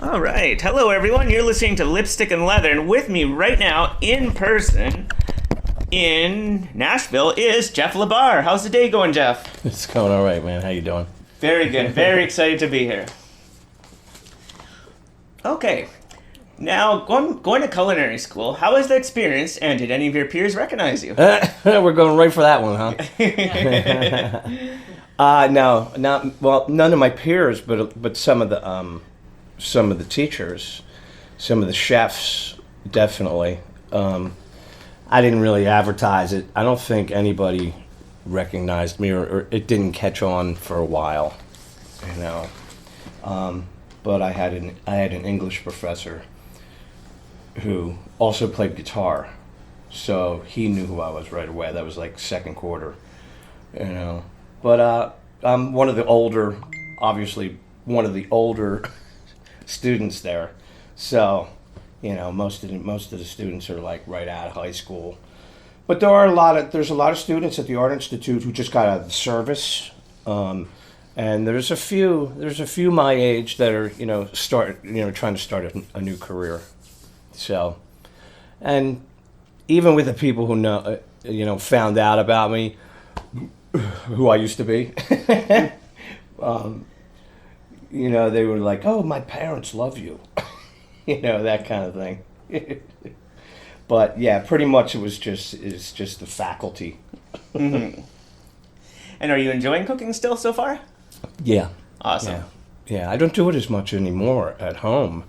All right. Hello, everyone. You're listening to Lipstick and Leather, and with me right now, in person, in Nashville, is Jeff Labar. How's the day going, Jeff? It's going all right, man. How you doing? Very good. Very excited to be here. Okay. Now, going to culinary school, how was the experience, and did any of your peers recognize you? We're going right for that one, huh? No, none of my peers, but some of the teachers, some of the chefs, definitely. I didn't really advertise it. I don't think anybody recognized me, or it didn't catch on for a while, you know. But I had an English professor who also played guitar, so he knew who I was right away. That was like second quarter, you know. But I'm one of the older students there, so you know most of the students are like right out of high school. But there's a lot of students at the Art Institute who just got out of the service, and there's a few my age that are trying to start a new career. So, and even with the people who know found out about me, who I used to be, they were like, "Oh, my parents love you," that kind of thing. But yeah, pretty much it's just the faculty. Mm-hmm. And are you enjoying cooking still so far? Yeah. Awesome. Yeah. I don't do it as much anymore at home,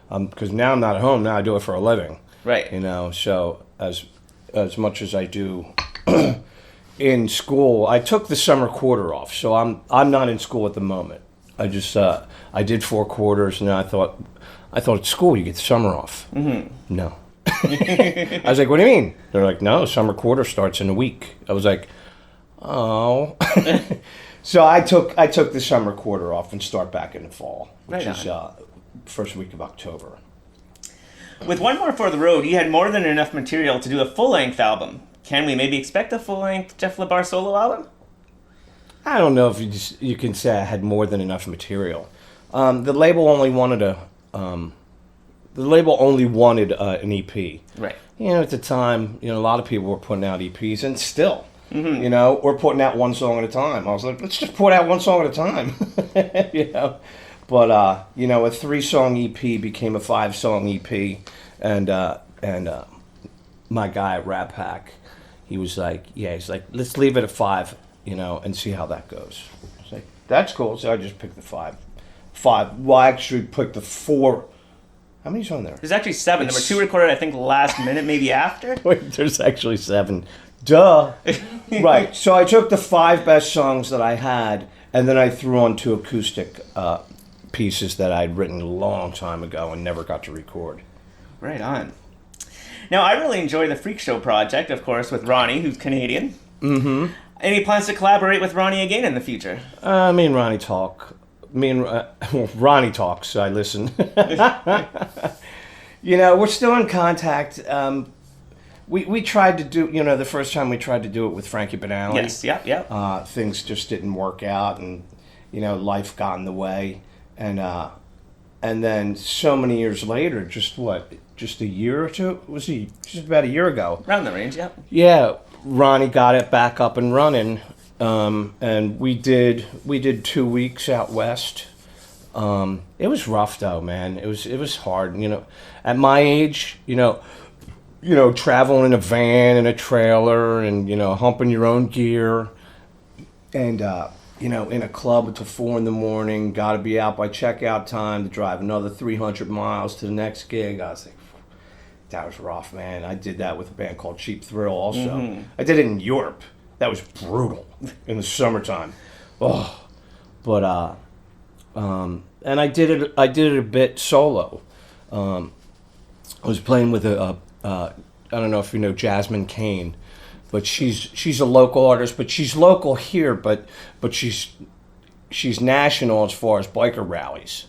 because now I'm not at home. Now I do it for a living. Right. So as much as I do in school, I took the summer quarter off, so I'm not in school at the moment. I just I did 4 quarters, and I thought at school you get the summer off. Mm-hmm. No. I was like, "What do you mean?" They're like, "No, summer quarter starts in a week." I was like, "Oh." So I took the summer quarter off and start back in the fall, which is first week of October. With One More for the Road, you had more than enough material to do a full-length album. Can we maybe expect a full-length Jeff Labar solo album? I don't know if you can say I had more than enough material. The label only wanted an EP. Right. At the time, a lot of people were putting out EPs, and still, we're putting out one song at a time. I was like, let's just put out one song at a time, But a 3-song EP became a 5-song EP, and my guy at Rap Hack, he's like, let's leave it at 5, and see how that goes. I was like, that's cool. So I just picked the 5. Well, I actually picked the 4. How many's on there? There's actually 7. There were 2 recorded, I think, last minute, maybe after. Wait, there's actually 7. Duh. Right. So I took the 5 best songs that I had, and then I threw on 2 acoustic pieces that I'd written a long time ago and never got to record. Right on. Now, I really enjoy the Freak Show project, of course, with Ronnie, who's Canadian. Mm-hmm. Any plans to collaborate with Ronnie again in the future? Me and Ronnie talk. Ronnie talks, I listen. We're still in contact. We tried to do, the first time we tried to do it with Frankie Banali. Yes, yep. Things just didn't work out, and, life got in the way. And then so many years later, just a year or two? It was just about a year ago. Around the range, yep. Yeah, Ronnie got it back up and running. And we did 2 weeks out west. It was rough though, man. It was hard. At my age, traveling in a van and a trailer, and humping your own gear, and in a club until 4 a.m. Got to be out by checkout time to drive another 300 miles to the next gig. I was like, that was rough, man. I did that with a band called Cheap Thrill. Also, I did it in Europe. That was brutal in the summertime. Oh, but and I did it a bit solo. I was playing with I don't know if you know Jasmine Kane, but she's a local artist, but she's local here, but she's national as far as biker rallies,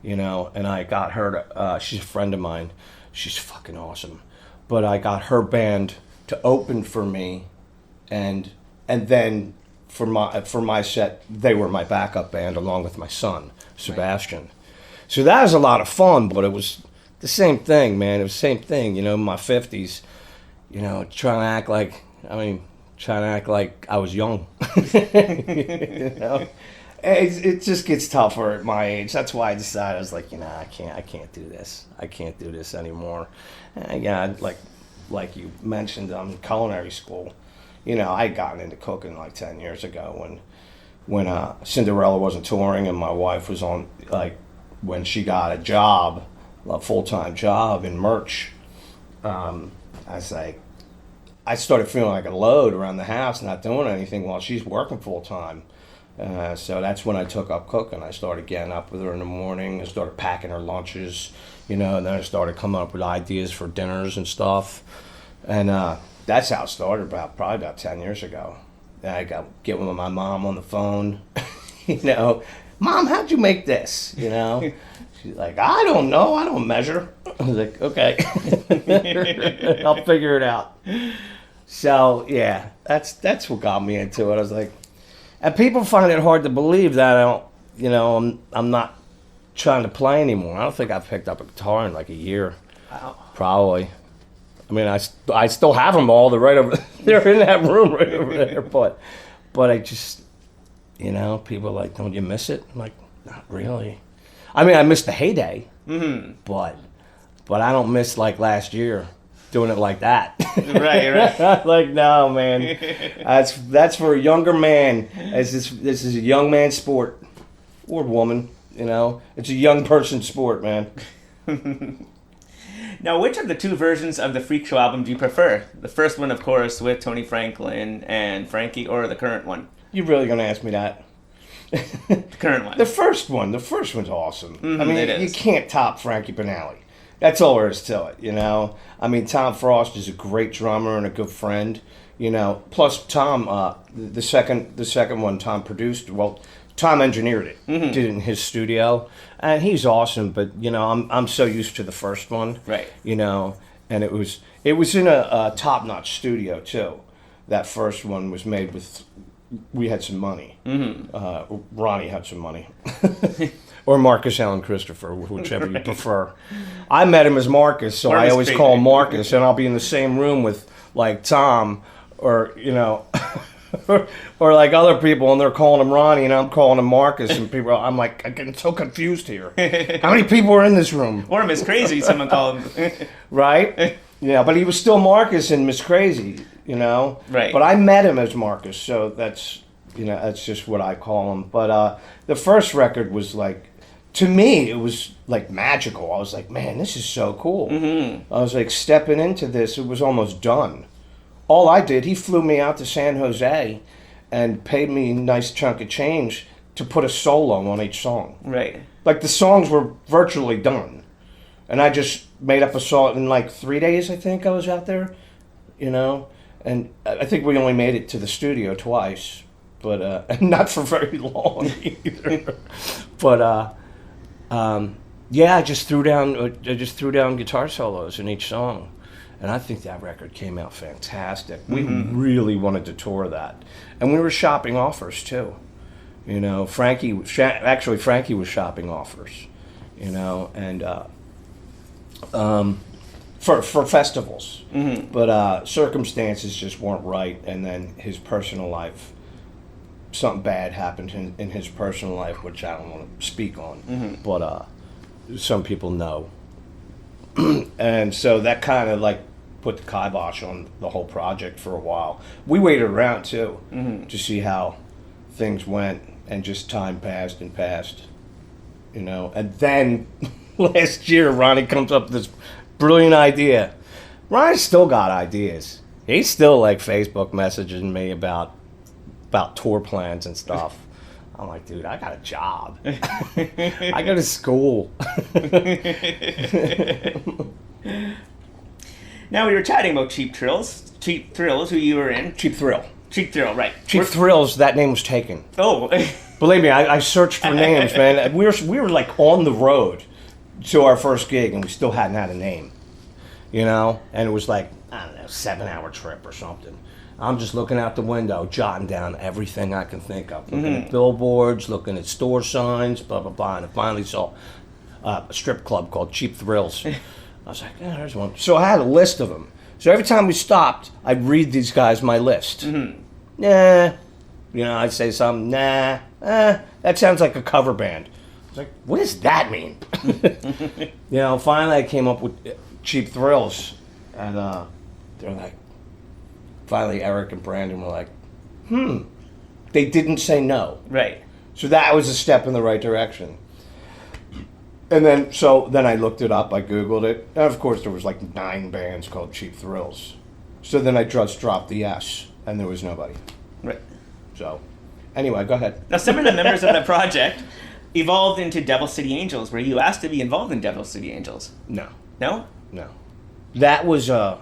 And I got her to. She's a friend of mine. She's fucking awesome, but I got her band to open for me. And then for my set, they were my backup band along with my son, Sebastian. Right. So that was a lot of fun, but it was the same thing, man. It was the same thing, you know, in my 50s, you know, trying to act like I was young. You know? It just gets tougher at my age. That's why I decided, I was like, you know, I can't do this. I can't do this anymore. And yeah, like you mentioned, culinary school. You know, I had gotten into cooking like 10 years ago when Cinderella wasn't touring and my wife was on, like, when she got a job, a full-time job in merch. I was like, I started feeling like a load around the house, not doing anything while she's working full-time. So that's when I took up cooking. I started getting up with her in the morning. I started packing her lunches, you know, and then I started coming up with ideas for dinners and stuff. And that's how it started, probably about 10 years ago. And I get with my mom on the phone, you know, Mom, how'd you make this, you know? She's like, I don't know, I don't measure. I was like, okay, I'll figure it out. So yeah, that's what got me into it. I was like, and people find it hard to believe that I don't, you know, I'm not trying to play anymore. I don't think I've picked up a guitar in like a year. Wow. Probably. I mean, I still have them all. They're right over. They're in that room right over there. But I just, you know, people are like, don't you miss it? I'm like, not really. I mean, I miss the heyday. Mm-hmm. But I don't miss like last year doing it like that. Right. Like, no, man. That's for a younger man. This is a young man's sport, or woman. You know, it's a young person's sport, man. Now, which of the two versions of the Freak Show album do you prefer? The first one, of course, with Tony Franklin and Frankie, or the current one? You really gonna ask me that? The current one. The first one's awesome. Mm-hmm, I mean, it is. You can't top Frankie Banali. That's all there is to it, you know. I mean, Tom Frost is a great drummer and a good friend, you know. Plus, Tom, the second one, Tom produced. Well, Tom engineered it, did it in his studio, and he's awesome. But you know, I'm so used to the first one, Right. You know, and it was in a top-notch studio too. That first one was made with. We had some money. Ronnie had some money. Or Marcus Allen Christopher, whichever you prefer. I met him as Marcus, so I always call him Marcus, and I'll be in the same room with, like, Tom, or, you know, or like other people, and they're calling him Ronnie, and I'm calling him Marcus, and people, I'm like, I'm getting so confused here. How many people are in this room? Or Miss Crazy, someone called him. Right? Yeah, but he was still Marcus in Miss Crazy, you know? Right. But I met him as Marcus, so that's, you know, that's just what I call him. But the first record was like, to me, it was like magical. I was like, man, this is so cool. Mm-hmm. I was like stepping into this. It was almost done. All I did, he flew me out to San Jose and paid me a nice chunk of change to put a solo on each song. Right. Like the songs were virtually done. And I just made up a song in like 3 days, I think I was out there, you know? And I think we only made it to the studio twice, but not for very long either. But yeah, I just threw down guitar solos in each song, and I think that record came out fantastic. We really wanted to tour that, and we were shopping offers too. You know, Frankie was shopping offers, you know, and for festivals, but circumstances just weren't right, and then his personal life. Something bad happened in his personal life, which I don't want to speak on, but some people know. And so that kind of like put the kibosh on the whole project for a while. We waited around too to see how things went, and just time passed and passed, you know. And then last year, Ronnie comes up with this brilliant idea. Ronnie's still got ideas. He's still like Facebook messaging me about tour plans and stuff. I'm like, dude, I got a job. I go to school. Now we were chatting about Cheap Thrills, who you were in. Cheap Thrill, right. Cheap Thrills, that name was taken. Oh. Believe me, I searched for names, man. We were like on the road to our first gig, and we still hadn't had a name, you know? And it was like, I don't know, 7-hour trip or something. I'm just looking out the window, jotting down everything I can think of. Looking at billboards, looking at store signs, blah, blah, blah. And I finally saw a strip club called Cheap Thrills. I was like, yeah, there's one. So I had a list of them. So every time we stopped, I'd read these guys my list. Mm-hmm. Nah. I'd say something, nah. That sounds like a cover band. I was like, what does that mean? Finally I came up with Cheap Thrills. And they're like, finally Eric and Brandon were like, They didn't say no. Right. So that was a step in the right direction. And then I looked it up, I Googled it, and of course there was like 9 bands called Cheap Thrills. So then I just dropped the S, and there was nobody. Right. So, anyway, go ahead. Now, some of the members of the project evolved into Devil City Angels. Were you asked to be involved in Devil City Angels? No. No? No. That was, I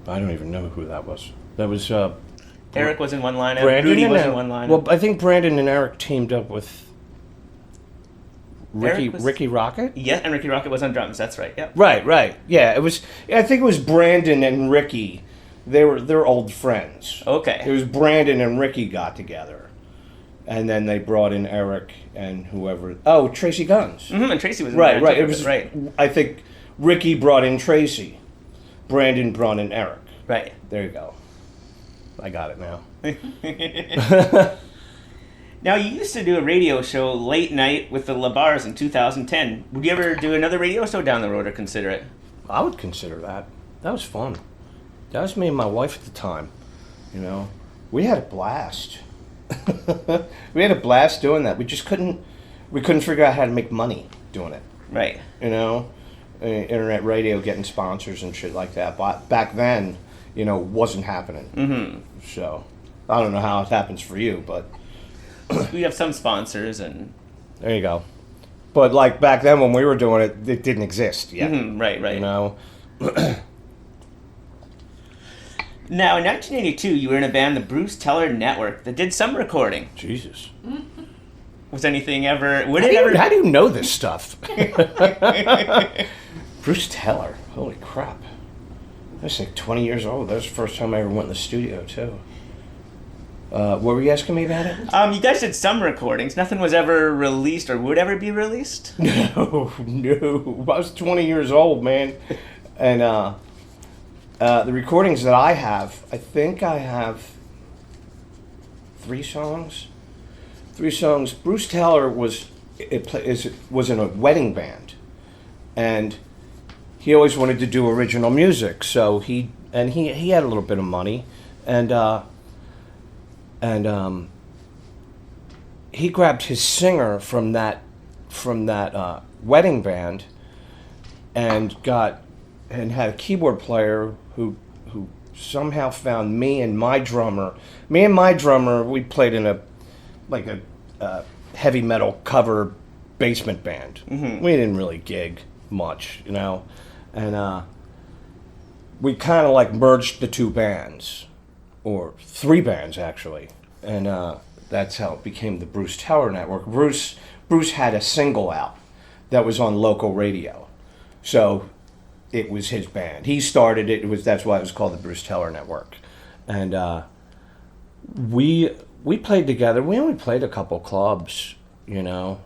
don't even know who that was. That was, Eric was in one lineup. Brandon Rudy and was in one lineup. Well, I think Brandon and Eric teamed up with Eric was- Ricky Rocket? Yeah, and Ricky Rocket was on drums. That's right. Yep. Right. Yeah, it was. I think it was Brandon and Ricky. They're old friends. Okay. It was Brandon and Ricky got together, and then they brought in Eric and whoever. Oh, Tracy Guns. Mm-hmm, and Tracy was in Right. there too, It was right. I think Ricky brought in Tracy. Brandon brought in Eric. Right. There you go. I got it now. Now, you used to do a radio show late night with the Labars in 2010. Would you ever do another radio show down the road or consider it? I would consider that. That was fun. That was me and my wife at the time. We had a blast. We had a blast doing that. We couldn't figure out how to make money doing it. Right. Internet radio, getting sponsors and shit like that. But back then, wasn't happening. Mm-hmm. So, I don't know how it happens for you, but We have some sponsors and... there you go. But like back then when we were doing it, it didn't exist yet. Mm-hmm, right. Now, in 1982, you were in a band, the Bruce Teller Network, that did some recording. Jesus. Was anything ever... How do you know this stuff? Bruce Teller. Holy crap. I was like 20 years old. That was the first time I ever went in the studio, too. What were you asking me about it? You guys did some recordings. Nothing was ever released or would ever be released? No. I was 20 years old, man. And the recordings that I have, I think I have 3 songs. 3 songs. Bruce Teller was in a wedding band, and he always wanted to do original music. So he had a little bit of money, and he grabbed his singer from that wedding band, and had a keyboard player who somehow found me and my drummer. Me and my drummer, we played in a heavy metal cover basement band. Mm-hmm. We didn't really gig much, and we kind of like merged the 2 bands, or 3 bands actually, and that's how it became the Bruce Teller Network. Bruce had a single out that was on local radio, so it was his band. He started it. That's why it was called the Bruce Teller Network, and we played together. We only played a couple clubs, and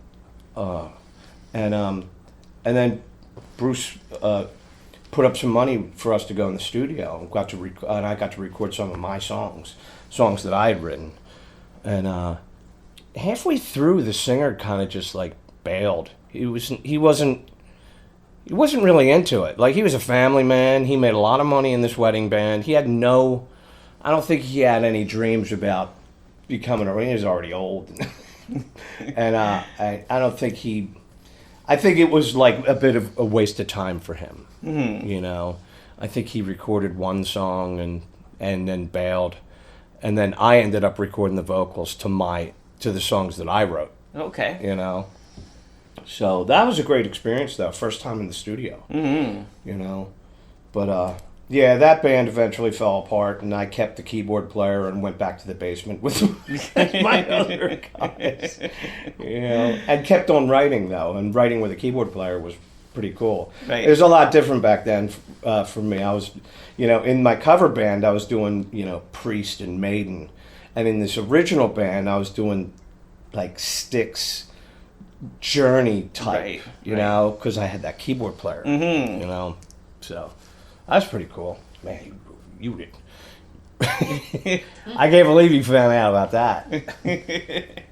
then Bruce put up some money for us to go in the studio, and I got to record some of my songs that I had written, and halfway through, the singer kind of just like bailed. He wasn't really into it. Like, he was a family man. He made a lot of money in this wedding band. I don't think he had any dreams about becoming he was already old. And I don't think I think it was like a bit of a waste of time for him. Mm-hmm. I think he recorded 1 song and then bailed. And then I ended up recording the vocals to the songs that I wrote. Okay. So that was a great experience, though. First time in the studio. Mm-hmm. But yeah, that band eventually fell apart, and I kept the keyboard player and went back to the basement with my other guys. And kept on writing, though, and writing with a keyboard player was pretty cool. Right. It was a lot different back then for me. I was, in my cover band, I was doing, Priest and Maiden, and in this original band, I was doing like Styx, Journey type, Right, you right. know, because I had that keyboard player, Mm-hmm. you know. So that's pretty cool. Man, you did. I can't believe you found out about that.